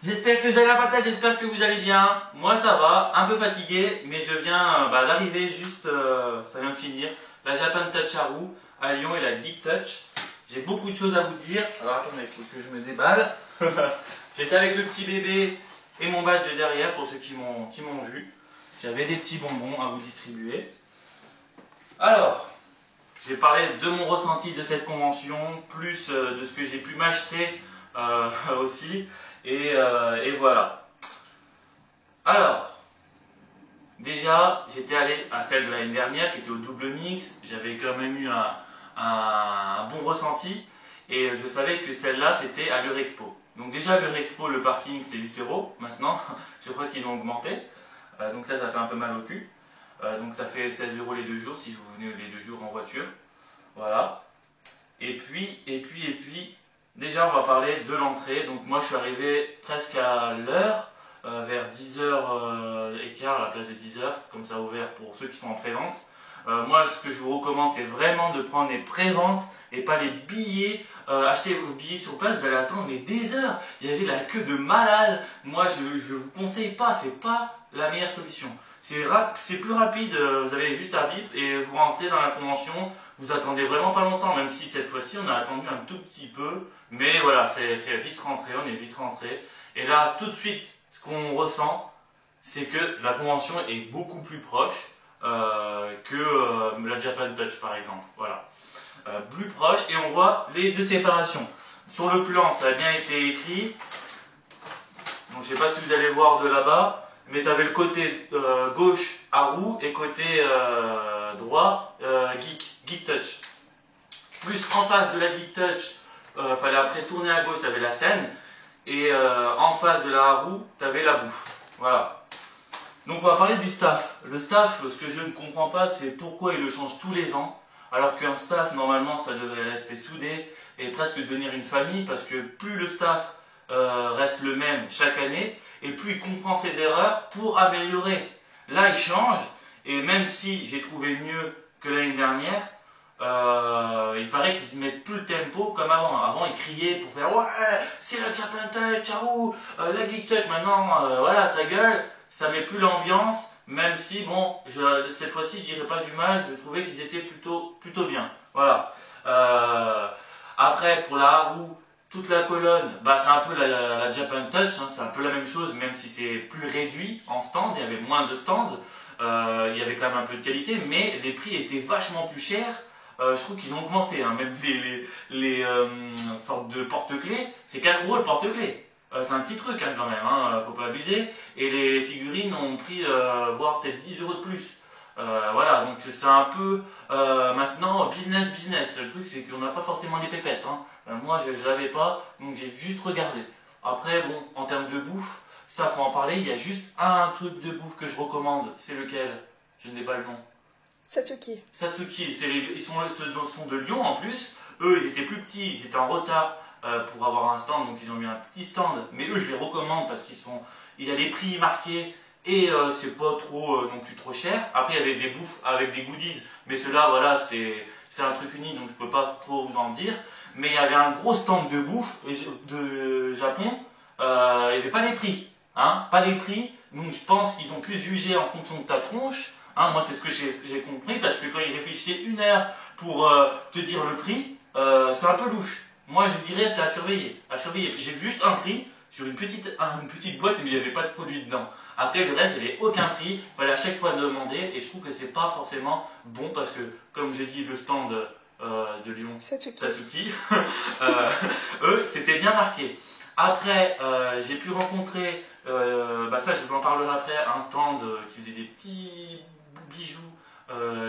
J'espère que vous allez la patate, j'espère que vous allez bien. Moi ça va, un peu fatigué, mais je viens d'arriver juste, ça vient de finir, la Japan Touch Haru à Lyon et la Geek Touch. J'ai beaucoup de choses à vous dire. Alors attendez, il faut que je me déballe. J'étais avec le petit bébé et mon badge derrière pour ceux qui m'ont vu. J'avais des petits bonbons à vous distribuer. Alors, je vais parler de mon ressenti de cette convention, plus de ce que j'ai pu m'acheter aussi. Et voilà. Alors, déjà, j'étais allé à celle de l'année dernière qui était au double mix. J'avais quand même eu un bon ressenti. Et je savais que celle-là, c'était à l'Eurexpo. Donc déjà, à l'Eurexpo, le parking, c'est 8 €. Maintenant, je crois qu'ils ont augmenté. Donc ça fait un peu mal au cul. Donc ça fait 16 € les 2 jours, si vous venez les 2 jours en voiture. Voilà. Et puis, déjà on va parler de l'entrée. Donc moi je suis arrivé presque à l'heure, vers 10h15 à la place de 10h, comme ça ouvert pour ceux qui sont en pré-vente. Moi ce que je vous recommande c'est vraiment de prendre les pré-ventes et pas les billets. Acheter vos billets sur place, vous allez attendre mais des heures. Il y avait la queue de malade. Moi je vous conseille pas, c'est pas la meilleure solution. C'est plus rapide, vous avez juste à bip et vous rentrez dans la convention. Vous attendez vraiment pas longtemps, même si cette fois-ci on a attendu un tout petit peu. Mais voilà, c'est vite rentré, on est vite rentré. Et là, tout de suite, ce qu'on ressent, c'est que la convention est beaucoup plus proche que la Japan Touch par exemple. Voilà. Plus proche et on voit les deux séparations. Sur le plan, ça a bien été écrit. Donc je sais pas si vous allez voir de là-bas. Mais tu avais le côté gauche Haru et côté droit Geek Touch. Plus en face de la Geek Touch, fallait après tourner à gauche, tu avais la scène. Et en face de la Haru, tu avais la bouffe. Voilà. Donc on va parler du staff. Le staff, ce que je ne comprends pas, c'est pourquoi ils le changent tous les ans. Alors qu'un staff, normalement, ça devrait rester soudé et presque devenir une famille. Parce que plus le staff reste le même chaque année, et plus il comprend ses erreurs pour améliorer. Là, il change, et même si j'ai trouvé mieux que l'année dernière, il paraît qu'ils ne mettent plus le tempo comme avant. Avant, ils criaient pour faire « Ouais, c'est la Japan Touch, ciao, la Geek Touch ». Maintenant, voilà, ça gueule, ça met plus l'ambiance, même si, bon, cette fois-ci, je dirais pas du mal, je trouvais qu'ils étaient plutôt bien. Voilà. Après, pour la Haru, toute la colonne, bah, c'est un peu la Japan Touch, hein, c'est un peu la même chose, même si c'est plus réduit en stand, il y avait moins de stands, il y avait quand même un peu de qualité, mais les prix étaient vachement plus chers. Je trouve qu'ils ont augmenté, hein, même les sortes de porte-clés, c'est 4 € le porte-clés. C'est un petit truc hein, quand même, hein, faut pas abuser. Et les figurines ont pris voire peut-être 10 € de plus. Voilà, donc c'est un peu maintenant business. Le truc c'est qu'on n'a pas forcément des pépettes. Hein. Moi je l'avais pas, donc j'ai juste regardé. Après bon, en termes de bouffe, ça faut en parler. Il y a juste un truc de bouffe que je recommande. C'est lequel? Je n'ai pas le nom. Satsuki. Satsuki, ils sont de Lyon en plus. Eux ils étaient plus petits, ils étaient en retard pour avoir un stand, donc ils ont mis un petit stand. Mais eux je les recommande parce il y a les prix marqués. Et c'est pas trop non plus trop cher. Après il y avait des bouffes avec des goodies, mais ceux-là voilà c'est un truc unique donc je peux pas trop vous en dire. Mais il y avait un gros stand de bouffe de Japon, il n'y avait pas les prix, hein, pas les prix. Donc je pense qu'ils ont plus jugé en fonction de ta tronche. Hein, moi c'est ce que j'ai compris parce que quand ils réfléchissaient 1 heure pour te dire le prix, c'est un peu louche. Moi je dirais c'est à surveiller, à surveiller. J'ai vu juste un prix sur une petite boîte mais il n'y avait pas de produit dedans. Après le reste, il n'y avait aucun prix, il fallait à chaque fois demander et je trouve que c'est pas forcément bon parce que, comme j'ai dit, le stand de Lyon, Satsuki, eux, c'était bien marqué. Après, j'ai pu rencontrer, ça je vous en parlerai après, un stand qui faisait des petits bijoux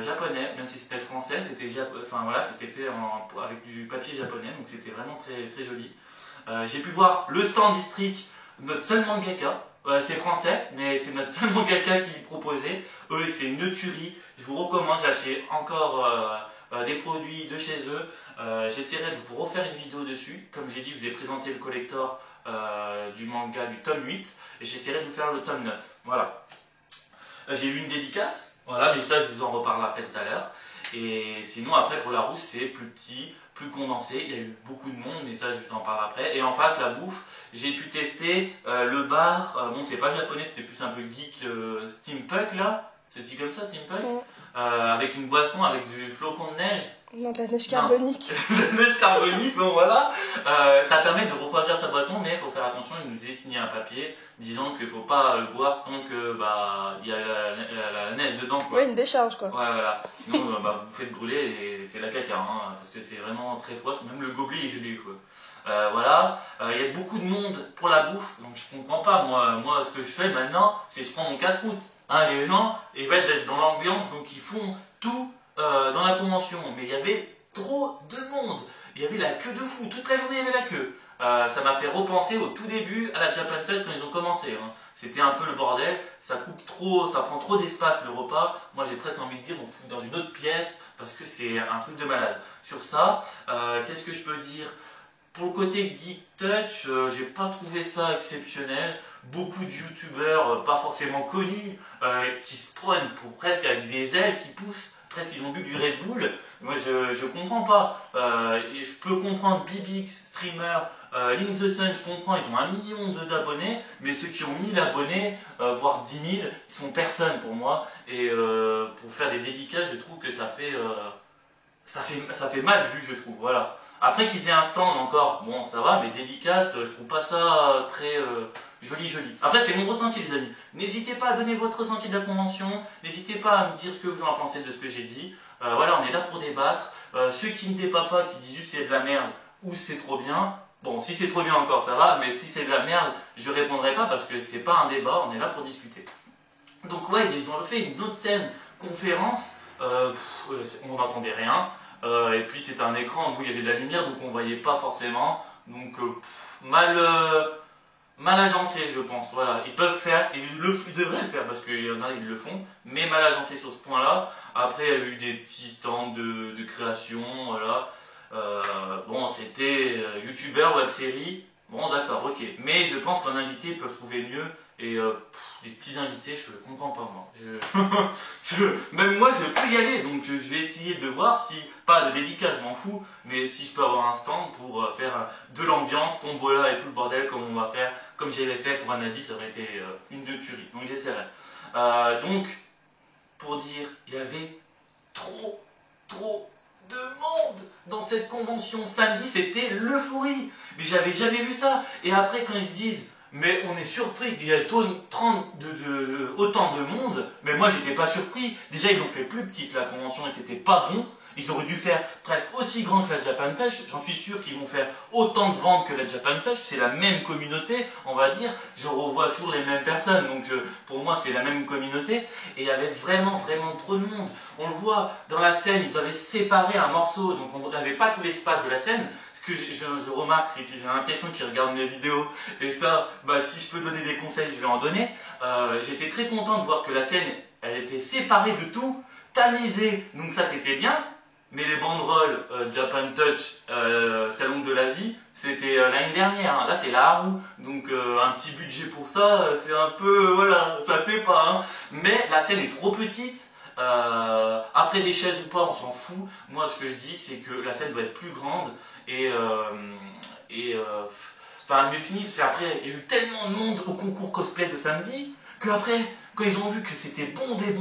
japonais, même si c'était français, c'était fait avec du papier japonais, donc c'était vraiment très, très joli. J'ai pu voir le stand district, notre seul mangaka. C'est français, mais c'est notre seul mangaka qui proposait. Eux, c'est une tuerie. Je vous recommande, j'ai acheté encore des produits de chez eux. J'essaierai de vous refaire une vidéo dessus. Comme j'ai dit, je vous ai présenté le collector du manga du tome 8. Et j'essaierai de vous faire le tome 9. Voilà. J'ai eu une dédicace. Voilà, mais ça, je vous en reparlerai après tout à l'heure. Et sinon après pour la rousse c'est plus petit, plus condensé, il y a eu beaucoup de monde, mais ça je vous en parle après. Et en face la bouffe, j'ai pu tester le bar, bon c'est pas japonais, c'était plus un peu geek, steampunk là, c'est dit comme ça steampunk, avec une boisson avec du flocon de neige. Non, de la neige carbonique. De la neige carbonique, bon voilà. Ça permet de refroidir ta boisson, mais il faut faire attention, il nous est signé un papier disant qu'il ne faut pas le boire tant que il y a la neige dedans. Quoi. Oui, une décharge quoi. Ouais, voilà. Sinon, vous faites brûler et c'est la caca, hein, parce que c'est vraiment très froid, même le gobelet est gelé. Quoi. Voilà, il y a beaucoup de monde pour la bouffe, donc je comprends pas. Moi ce que je fais maintenant, c'est que je prends mon casse-croûte. Hein, les gens, ils veulent être dans l'ambiance, donc ils font tout dans la convention. Mais il y avait trop de monde. Il y avait la queue de fou. Toute la journée, il y avait la queue. Ça m'a fait repenser au tout début à la Japan Touch quand ils ont commencé. Hein. C'était un peu le bordel. Ça coupe trop, ça prend trop d'espace le repas. Moi, j'ai presque envie de dire, on fout dans une autre pièce parce que c'est un truc de malade. Sur ça, qu'est-ce que je peux dire ? Pour le côté Geek Touch, j'ai pas trouvé ça exceptionnel. Beaucoup de youtubeurs pas forcément connus qui se prennent pour presque avec des ailes qui poussent, presque ils ont bu du Red Bull. Moi je comprends pas. Je peux comprendre BBX, streamer, Link the Sun, je comprends, ils ont 1 million d'abonnés, mais ceux qui ont 1000 abonnés, voire 10 000, ils sont personne pour moi. Et pour faire des dédicaces, je trouve que ça fait mal vu, je trouve. Voilà. Après qu'ils aient un stand encore, bon ça va, mais dédicace, je trouve pas ça très joli. Après c'est mon ressenti les amis. N'hésitez pas à donner votre ressenti de la convention, n'hésitez pas à me dire ce que vous en pensez de ce que j'ai dit. Voilà, on est là pour débattre. Ceux qui ne débattent pas, qui disent juste c'est de la merde ou c'est trop bien, bon si c'est trop bien encore ça va, mais si c'est de la merde, je répondrai pas parce que c'est pas un débat, on est là pour discuter. Donc ouais, ils ont fait une autre scène, conférence, on n'entendait rien. Et puis c'était un écran où il y avait de la lumière donc on voyait pas forcément, donc mal agencé je pense, voilà, ils peuvent faire, ils devraient le faire parce qu'il y en a ils le font, mais mal agencé sur ce point là. Après il y a eu des petits stands de création, voilà, bon c'était youtubeur, web série, bon d'accord, ok, mais je pense qu'en invité ils peuvent trouver mieux. Et des petits invités, je ne comprends pas moi. Même moi, je peux y aller, donc je vais essayer de voir si, pas de dédicace, je m'en fous, mais si je peux avoir un stand pour faire de l'ambiance, tombola et tout le bordel comme on va faire, comme j'avais fait pour un avis, ça aurait été une de tuerie. Donc j'essaierai. Donc, pour dire, il y avait trop de monde dans cette convention. Samedi, c'était l'euphorie. Mais j'avais jamais vu ça. Et après, quand ils se disent... Mais on est surpris qu'il y ait autant de monde, mais moi j'étais pas surpris. Déjà ils l'ont fait plus petite la convention et c'était pas bon. Ils auraient dû faire presque aussi grand que la Japan Touch. J'en suis sûr qu'ils vont faire autant de ventes que la Japan Touch. C'est la même communauté, on va dire. Je revois toujours les mêmes personnes, donc pour moi c'est la même communauté. Et il y avait vraiment trop de monde. On le voit dans la scène, ils avaient séparé un morceau, donc on n'avait pas tout l'espace de la scène. Ce que je remarque, c'est que j'ai l'impression qu'ils regardent mes vidéos. Et ça, si je peux donner des conseils, je vais en donner. J'étais très content de voir que la scène, elle était séparée de tout, tamisée. Donc ça, c'était bien. Mais les banderoles Japan Touch, Salon de l'Asie, c'était l'année dernière. Hein. Là, c'est la Haru. Donc un petit budget pour ça, c'est un peu... Voilà, ça fait pas. Hein. Mais la scène est trop petite. Après des chaises ou pas, on s'en fout. Moi, ce que je dis, c'est que la scène doit être plus grande. Enfin, fini, c'est après, il y a eu tellement de monde au concours cosplay de samedi, que après, quand ils ont vu que c'était bondé,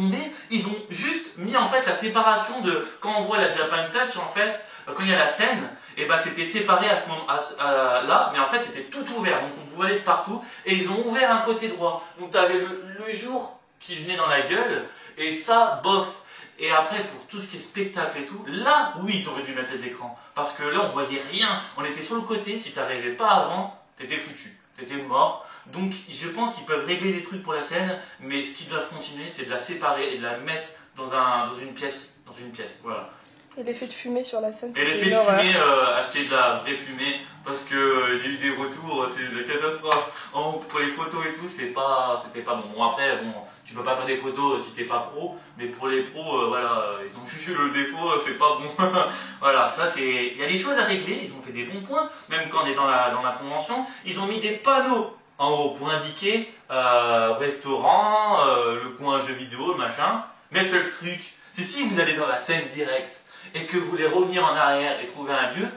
ils ont juste mis en fait la séparation de, quand on voit la Japan Touch, en fait, quand il y a la scène, et c'était séparé à ce moment là, mais en fait c'était tout ouvert, donc on pouvait aller de partout, et ils ont ouvert un côté droit. Donc tu avais le jour qui venait dans la gueule, et ça, bof. Et après, pour tout ce qui est spectacle et tout, là, oui, ils auraient dû mettre les écrans. Parce que là, on voyait rien. On était sur le côté. Si tu n'arrivais pas avant, t'étais foutu. T'étais mort. Donc, je pense qu'ils peuvent régler des trucs pour la scène. Mais ce qu'ils doivent continuer, c'est de la séparer et de la mettre dans une pièce. Voilà. Et l'effet de fumée sur la scène. Et l'effet de fumée, acheter de la vraie fumée, parce que j'ai eu des retours, c'est la catastrophe. Pour les photos et tout, c'était pas bon. Bon après, tu peux pas faire des photos si t'es pas pro, mais pour les pros, voilà, ils ont vu le défaut, c'est pas bon. Voilà, ça c'est, il y a des choses à régler, ils ont fait des bons points, même quand on est dans la convention, ils ont mis des panneaux en haut pour indiquer restaurant, le coin jeux vidéo, le machin. Mais seul truc, C'est si vous allez dans la scène directe et que vous voulez revenir en arrière et trouver un lieu,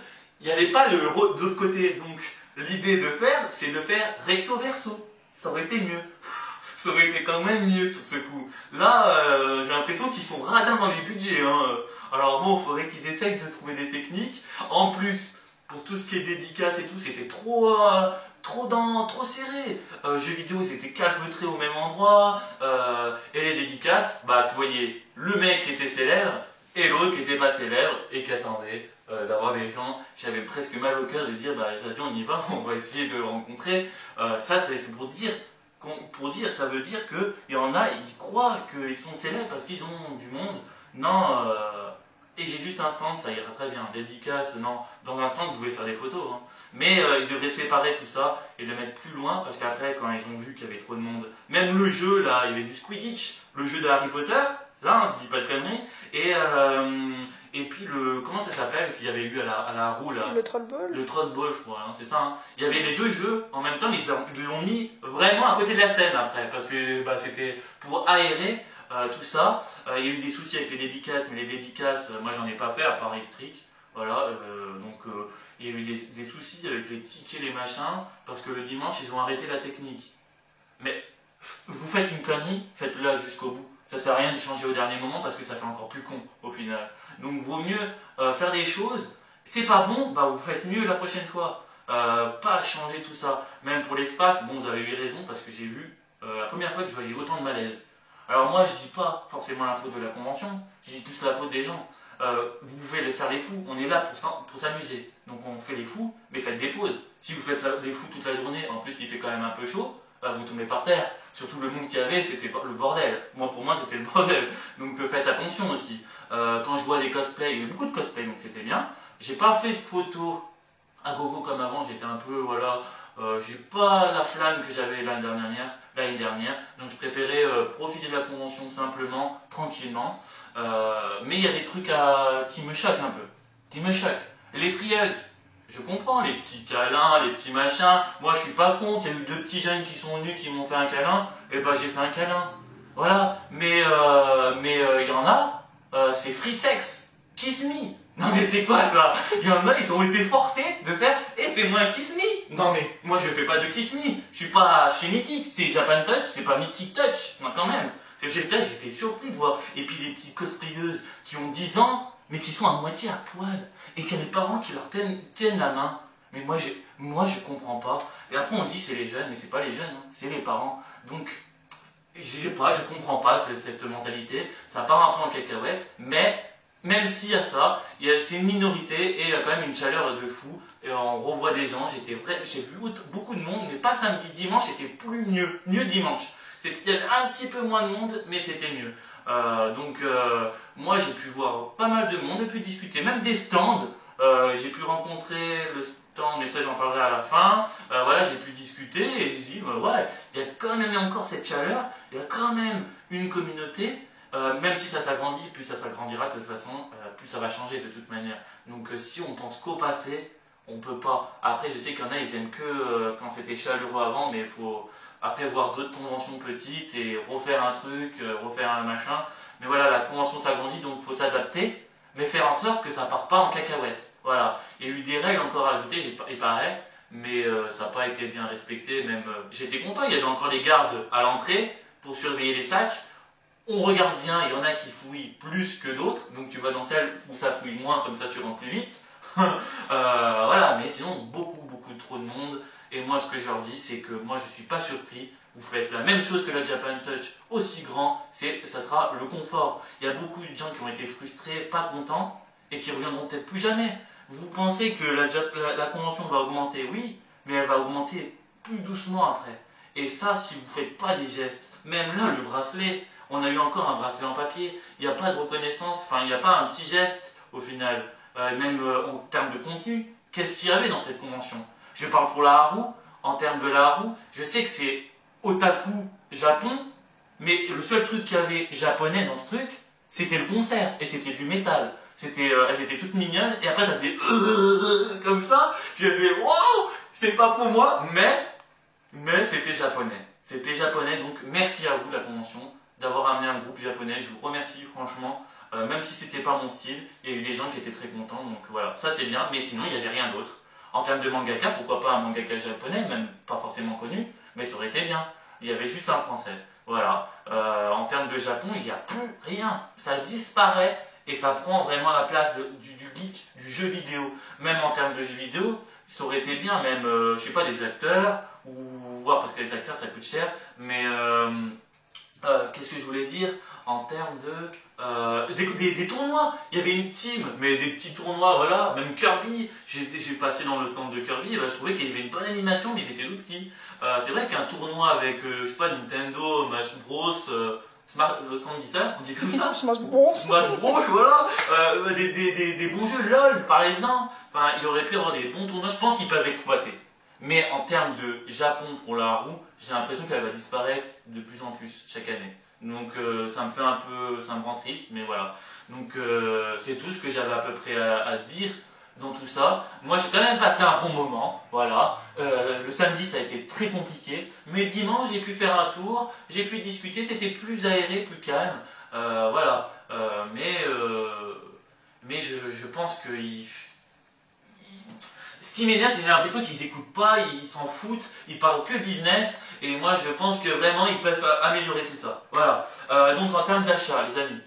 il n'y avait pas de l'autre côté. Donc l'idée de faire, c'est de faire recto verso. Ça aurait été mieux. Ça aurait été quand même mieux sur ce coup. Là, j'ai l'impression qu'ils sont radins dans les budgets. Hein. Alors bon, il faudrait qu'ils essayent de trouver des techniques. En plus, pour tout ce qui est dédicace et tout, c'était trop serré. Jeux vidéo, ils étaient calfeutrés au même endroit. Et les dédicaces, bah tu voyais le mec qui était célèbre et l'autre qui était pas célèbre et qui attendait d'avoir des gens. J'avais presque mal au cœur de dire, bah vas-y on y va, on va essayer de le rencontrer. Ça c'est pour dire. Ça veut dire qu'il y en a, ils croient qu'ils sont célèbres parce qu'ils ont du monde. Non, et j'ai juste un stand, ça ira très bien. Dédicace, non. Dans un stand, vous pouvez faire des photos. Hein. Mais ils devraient séparer tout ça et le mettre plus loin parce qu'après, quand ils ont vu qu'il y avait trop de monde, même le jeu, là, il y avait du Quidditch, le jeu de Harry Potter, ça, hein, je dis pas de conneries. Et puis comment ça s'appelle qu'il y avait eu à la roue là? Le Trollball. Le Trollball, je crois, hein, c'est ça. Hein. Il y avait les deux jeux en même temps, mais ils l'ont mis vraiment à côté de la scène après, parce que bah, c'était pour aérer tout ça. Il y a eu des soucis avec les dédicaces, mais les dédicaces, moi j'en ai pas fait à part Estric. Voilà, donc il y a eu des soucis avec les tickets, les machins, parce que le dimanche ils ont arrêté la technique. Mais vous faites une connerie, faites-la jusqu'au bout. Ça sert à rien de changer au dernier moment parce que ça fait encore plus con au final. Donc vaut mieux faire des choses. C'est pas bon, bah vous faites mieux la prochaine fois. Pas changer tout ça. Même pour l'espace, bon vous avez eu raison parce que j'ai vu la première fois que je voyais autant de malaise. Alors moi je dis pas forcément la faute de la convention, je dis plus la faute des gens. Vous pouvez faire les fous, on est là pour s'amuser. Donc on fait les fous, mais faites des pauses. Si vous faites les fous toute la journée, en plus il fait quand même un peu chaud, vous tombez par terre. Surtout le monde qu'il y avait, c'était le bordel. Pour moi, c'était le bordel. Donc faites attention aussi. Quand je vois des cosplays, il y a beaucoup de cosplays, donc c'était bien. J'ai pas fait de photos à gogo comme avant, j'étais un peu, voilà, j'ai pas la flamme que j'avais l'année dernière. Donc je préférais profiter de la convention simplement, tranquillement. Mais il y a des trucs qui me choquent un peu. Qui me choquent. Les free hugs. Je comprends les petits câlins, les petits machins. Moi, je suis pas contre. Il y a eu deux petits jeunes qui sont venus, qui m'ont fait un câlin. Et bah, j'ai fait un câlin. Voilà. Mais il y en a, c'est free sex. Kiss me. Non, mais c'est quoi ça? Il y en a, ils ont été forcés de faire fais-moi un kiss me. Non, mais moi, je fais pas de kiss me. Je suis pas chez Mythic. C'est Japan Touch, c'est pas Mythic Touch. Non, quand même. J'étais surpris de voir. Et puis, les petites cosplayeuses qui ont 10 ans, mais qui sont à moitié à poil, et qu'il y a les parents qui leur tiennent la main. Mais moi je comprends pas. Et après on dit c'est les jeunes, mais c'est pas les jeunes, hein, c'est les parents. Donc, je comprends pas cette mentalité. Ça part un peu en cacahuète, mais même s'il y a ça, c'est une minorité et il y a quand même une chaleur de fou. Et on revoit des gens, j'ai vu beaucoup de monde, mais pas samedi, dimanche, c'était mieux dimanche. Il y avait un petit peu moins de monde, mais c'était mieux. Moi j'ai pu voir pas mal de monde, j'ai pu discuter, même des stands. J'ai pu rencontrer le stand, mais ça j'en parlerai à la fin. Voilà, j'ai pu discuter et j'ai dit bah ouais, il y a quand même encore cette chaleur, il y a quand même une communauté. Même si ça s'agrandit, plus ça s'agrandira de toute façon, plus ça va changer de toute manière. Donc si on pense qu'au passé, on peut pas. Après je sais qu'il y en a, ils aiment que quand c'était chaleureux avant, mais il faut après voir d'autres conventions petites et refaire un truc, refaire un machin. Mais voilà, la convention s'agrandit, donc il faut s'adapter, mais faire en sorte que ça parte pas en cacahuète. Voilà, il y a eu des règles encore ajoutées, il paraît, mais ça n'a pas été bien respecté. Même j'étais content, il y avait encore les gardes à l'entrée pour surveiller les sacs. On regarde bien, il y en a qui fouillent plus que d'autres, donc tu vas dans celle où ça fouille moins, comme ça tu rentres plus vite. Voilà, mais sinon beaucoup trop de monde. Et moi ce que je leur dis c'est que moi je suis pas surpris. Vous faites la même chose que la Japan Touch, aussi grand, ça sera le confort. Il y a beaucoup de gens qui ont été frustrés, pas contents, et qui reviendront peut-être plus jamais. Vous pensez que la convention va augmenter? Oui, mais elle va augmenter plus doucement après. Et ça, si vous ne faites pas des gestes, même là, le bracelet, on a eu encore un bracelet en papier, il n'y a pas de reconnaissance, enfin, il n'y a pas un petit geste au final. Même en termes de contenu, qu'est-ce qu'il y avait dans cette convention? Je parle pour la Haru, en termes de la Haru, je sais que c'est otaku Japon, mais le seul truc qu'il y avait japonais dans ce truc, c'était le concert, et c'était du métal. Elles étaient toutes mignonnes, et après ça faisait comme ça, j'ai fait wow, c'est pas pour moi, mais c'était japonais. C'était japonais, donc merci à vous la convention, d'avoir amené un groupe japonais. Je vous remercie franchement. Même si c'était pas mon style, il y a eu des gens qui étaient très contents. Donc voilà, ça c'est bien. Mais sinon, il n'y avait rien d'autre. En termes de mangaka, pourquoi pas un mangaka japonais, même pas forcément connu, mais ça aurait été bien. Il y avait juste un français. Voilà. En termes de Japon, il n'y a plus rien. Ça disparaît et ça prend vraiment la place du geek, du jeu vidéo. Même en termes de jeu vidéo, ça aurait été bien, même, je sais pas, des acteurs, ou voir, parce que les acteurs ça coûte cher, mais qu'est-ce que je voulais dire en termes de des tournois. Il y avait une team, mais des petits tournois, voilà, même Kirby. J'ai passé dans le stand de Kirby, je trouvais qu'il y avait une bonne animation, mais ils étaient tout petits. C'est vrai qu'un tournoi avec, je sais pas, Nintendo, Smash Bros, comment on dit ça? On dit comme ça? Smash Bros. Smash Bros, voilà. Des bons jeux LOL, par exemple. Enfin, il aurait pu avoir des bons tournois, je pense qu'ils peuvent exploiter. Mais en termes de Japon pour la roue, j'ai l'impression qu'elle va disparaître de plus en plus chaque année. Donc ça me fait un peu, ça me rend triste, mais voilà. Donc c'est tout ce que j'avais à peu près à dire dans tout ça. Moi j'ai quand même passé un bon moment, voilà. Le samedi ça a été très compliqué, mais le dimanche j'ai pu faire un tour, j'ai pu discuter, c'était plus aéré, plus calme, voilà. Mais je pense que ce qui m'énerve, c'est que des fois qu'ils écoutent pas, ils s'en foutent, ils parlent que business, et moi je pense que vraiment ils peuvent améliorer tout ça. Voilà. Donc en termes d'achat, les amis,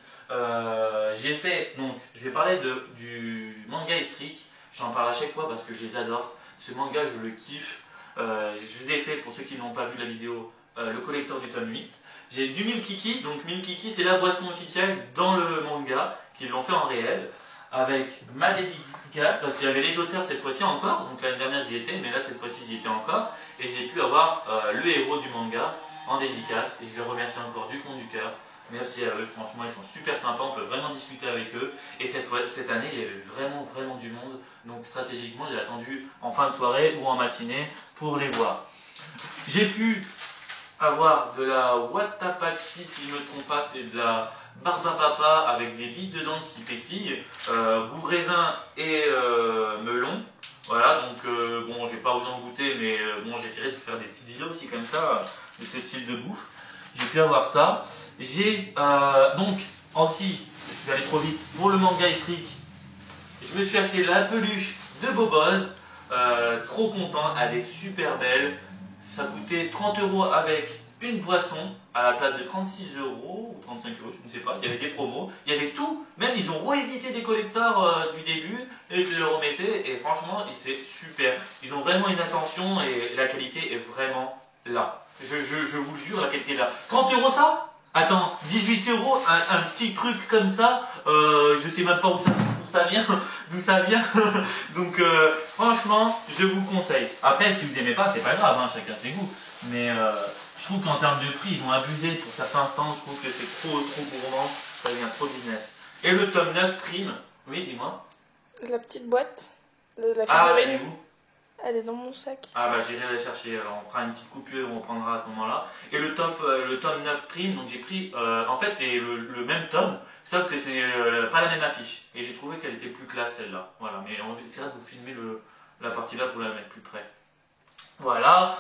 j'ai fait, donc je vais parler du manga Streak. J'en parle à chaque fois parce que je les adore. Ce manga, je le kiffe. Je vous ai fait, pour ceux qui n'ont pas vu la vidéo, le collector du tome 8. J'ai du Milkiki, donc Milkiki c'est la boisson officielle dans le manga, qu'ils l'ont fait en réel, avec ma dédicace, parce qu'il y avait les auteurs cette fois-ci encore, donc l'année dernière j'y étais, mais là cette fois-ci j'y étais encore, et j'ai pu avoir le héros du manga en dédicace, et je les remercie encore du fond du cœur. Merci à eux, franchement ils sont super sympas, on peut vraiment discuter avec eux, et cette année il y avait vraiment du monde, donc stratégiquement j'ai attendu en fin de soirée ou en matinée pour les voir. J'ai pu avoir de la Watapachi, si je ne me trompe pas, c'est de la Barbapapa avec des billes dedans qui pétillent, goût raisin et melon. Voilà, donc bon, je vais pas vous en goûter, mais bon, j'essaierai de faire des petites vidéos aussi comme ça, de ce style de bouffe. J'ai pu avoir ça. J'ai donc aussi, je vais aller trop vite, pour le manga Streak, je me suis acheté la peluche de Boboz. Trop content, elle est super belle. Ça coûtait 30 € avec une boisson à la place de 36 € ou 35 €, je ne sais pas. Il y avait des promos, il y avait tout. Même ils ont réédité des collecteurs du début et je les remettais. Et franchement, c'est super. Ils ont vraiment une attention et la qualité est vraiment là. Je vous le jure, la qualité est là. 30 € ça? Attends, 18 €, un petit truc comme ça, je sais même pas où ça vient, d'où ça vient. Donc franchement, je vous conseille. Après, si vous aimez pas, c'est pas grave, hein, chacun ses goûts. Mais je trouve qu'en termes de prix, ils ont abusé pour certains stands. Je trouve que c'est trop gourmand, ça devient trop business. Et le tome 9 prime, oui, dis-moi. La petite boîte de la Ah, figurine. elle est où? Elle est dans mon sac. Ah bah j'irai la chercher, alors on fera une petite coupure, on reprendra à ce moment-là. Et le tome 9 prime, donc j'ai pris, en fait c'est le même tome, sauf que c'est pas la même affiche. Et j'ai trouvé qu'elle était plus classe celle-là. Voilà, mais on essaiera de vous filmer la partie là pour la mettre plus près. Voilà,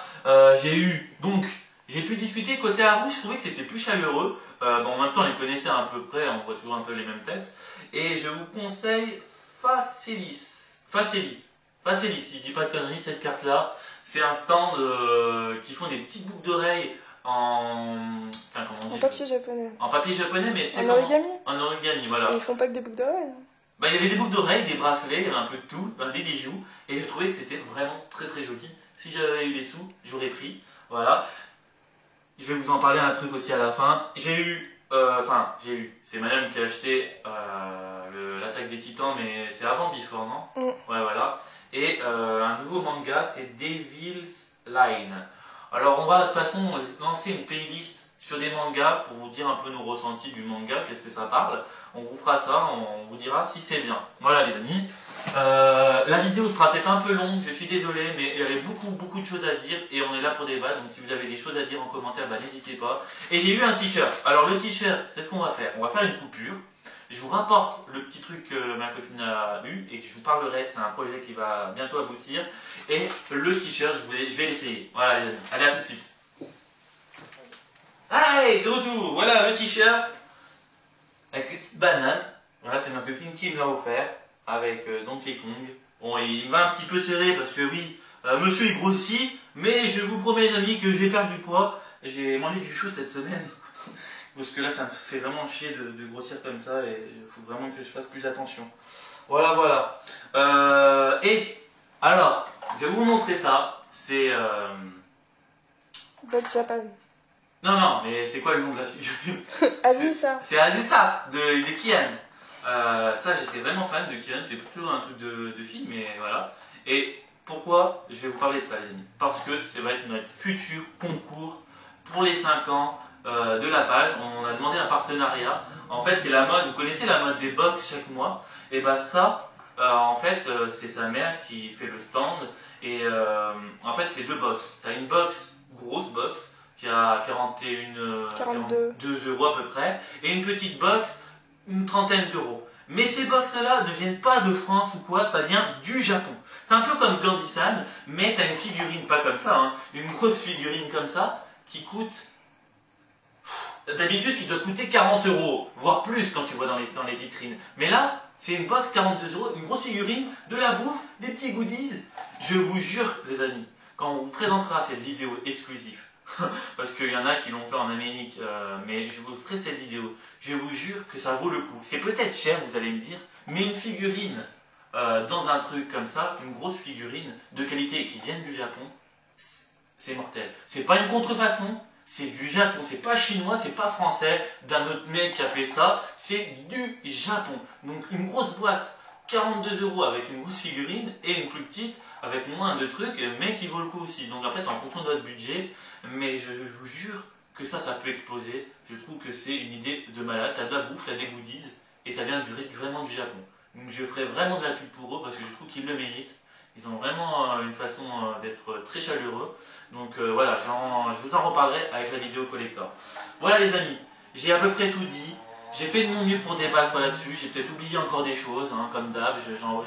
j'ai pu discuter côté Haru, je trouvais que c'était plus chaleureux. Bon, en même temps on les connaissait à peu près, on voit toujours un peu les mêmes têtes. Et je vous conseille Faceli, si je dis pas de conneries, cette carte-là, c'est un stand qui font des petites boucles d'oreilles en papier japonais. En papier japonais, mais tu sais En origami. En origami, voilà. Et ils font pas que des boucles d'oreilles. Bah, il y avait des boucles d'oreilles, des bracelets, il y avait un peu de tout, des bijoux, et j'ai trouvé que c'était vraiment très joli. Si j'avais eu les sous, j'aurais pris, voilà. Je vais vous en parler un truc aussi à la fin. C'est madame qui a acheté l'attaque des titans, mais c'est avant Before, non? Ouais, voilà. Et un nouveau manga, c'est Devil's Line. Alors on va de toute façon lancer une playlist sur des mangas pour vous dire un peu nos ressentis du manga, qu'est-ce que ça parle. On vous fera ça, on vous dira si c'est bien. Voilà les amis. La vidéo sera peut-être un peu longue, je suis désolé, mais il y avait beaucoup de choses à dire et on est là pour débattre. Donc si vous avez des choses à dire en commentaire, bah, n'hésitez pas. Et j'ai eu un t-shirt. Alors le t-shirt, c'est ce qu'on va faire. On va faire une coupure. Je vous rapporte le petit truc que ma copine a eu et que je vous parlerai. C'est un projet qui va bientôt aboutir. Et le t-shirt, je vais l'essayer. Voilà les amis. Allez, à tout de suite. Allez! Allez, de retour. Voilà le t-shirt avec les petites bananes. Voilà, c'est ma copine qui me l'a offert avec Donkey Kong. Bon, il me va un petit peu serré parce que oui, monsieur il grossit, mais je vous promets les amis que je vais perdre du poids. J'ai mangé du chou cette semaine. Parce que là, ça me fait vraiment chier de grossir comme ça et il faut vraiment que je fasse plus attention. Voilà, voilà. Et alors, je vais vous montrer ça. C'est... Dodge Japan. Non, non, mais c'est quoi le nom de la figurine? Azusa. C'est Azusa de Kian. Ça, j'étais vraiment fan de Kian. C'est plutôt un truc de film, mais voilà. Et pourquoi je vais vous parler de ça, les amis? Parce que ça va être notre futur concours pour les 5 ans de la page. On a demandé un partenariat. En fait, c'est la mode. Vous connaissez la mode des box chaque mois? Et bah ça, en fait, c'est sa mère qui fait le stand. Et en fait, c'est 2 box. Tu as une box, grosse box, qui a 42 euros à peu près, et une petite box, une trentaine d'euros. Mais ces box-là ne viennent pas de France ou quoi, ça vient du Japon. C'est un peu comme Gandhi-san, mais tu as une figurine, pas comme ça, hein, une grosse figurine comme ça, qui coûte... D'habitude, qui doit coûter 40 euros, voire plus quand tu vois dans les vitrines. Mais là, c'est une box 42 euros, une grosse figurine, de la bouffe, des petits goodies. Je vous jure, les amis, quand on vous présentera cette vidéo exclusive, parce qu'il y en a qui l'ont fait en Amérique, mais je vous ferai cette vidéo, je vous jure que ça vaut le coup. C'est peut-être cher, vous allez me dire, mais une figurine dans un truc comme ça, une grosse figurine de qualité qui vient du Japon, c'est mortel. C'est pas une contrefaçon, c'est du Japon, c'est pas chinois, c'est pas français, d'un autre mec qui a fait ça, c'est du Japon. Donc une grosse boîte, 42 euros avec une grosse figurine, et une plus petite avec moins de trucs, mais qui vaut le coup aussi. Donc après c'est en fonction de votre budget, mais je vous jure que ça peut exploser. Je trouve que c'est une idée de malade. T'as de la bouffe, t'as des goodies, et ça vient vraiment du Japon. Donc je ferai vraiment de la pub pour eux parce que je trouve qu'ils le méritent. Ils ont vraiment une façon d'être très chaleureux. Donc voilà, je vous en reparlerai avec la vidéo collector. Voilà les amis, j'ai à peu près tout dit. J'ai fait de mon mieux pour débattre là-dessus. J'ai peut-être oublié encore des choses, hein, comme d'hab,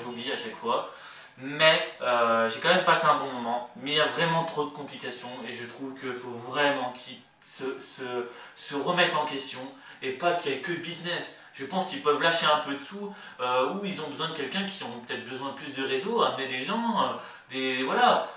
j'oublie à chaque fois. Mais j'ai quand même passé un bon moment. Mais il y a vraiment trop de complications et je trouve qu'il faut vraiment qu'ils se remettent en question et pas qu'il n'y ait que business. Je pense qu'ils peuvent lâcher un peu de sous ou ils ont besoin de quelqu'un qui ont peut-être besoin de plus de réseau, amener des gens, voilà,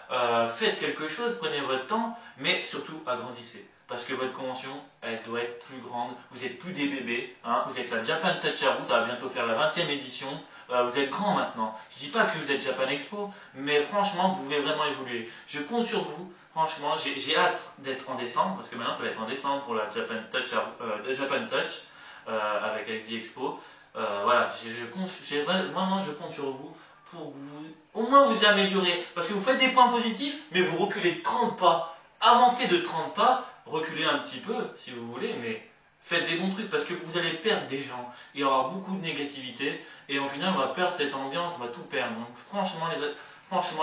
faites quelque chose, prenez votre temps, mais surtout agrandissez. Parce que votre convention, elle doit être plus grande. Vous êtes plus des bébés, hein, vous êtes la Japan Toucharu, ça va bientôt faire la 20e édition. Vous êtes grand maintenant. Je dis pas que vous êtes Japan Expo, mais franchement, vous pouvez vraiment évoluer. Je compte sur vous. Franchement, j'ai hâte d'être en décembre, parce que maintenant ça va être en décembre pour la Japan Touch, avec LZ Expo. Voilà, vraiment je compte sur vous pour que vous, au moins vous améliorez. Parce que vous faites des points positifs, mais vous reculez de 30 pas. Avancez de 30 pas, reculez un petit peu si vous voulez, mais faites des bons trucs parce que vous allez perdre des gens. Il y aura beaucoup de négativité et au final on va perdre cette ambiance, on va tout perdre. Donc franchement,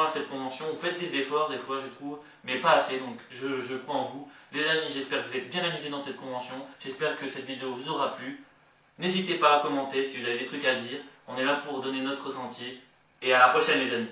cette convention, vous faites des efforts des fois je trouve, mais pas assez. Donc je crois en vous. Les amis, j'espère que vous êtes bien amusés dans cette convention. J'espère que cette vidéo vous aura plu. N'hésitez pas à commenter si vous avez des trucs à dire. On est là pour donner notre ressenti. Et à la prochaine les amis.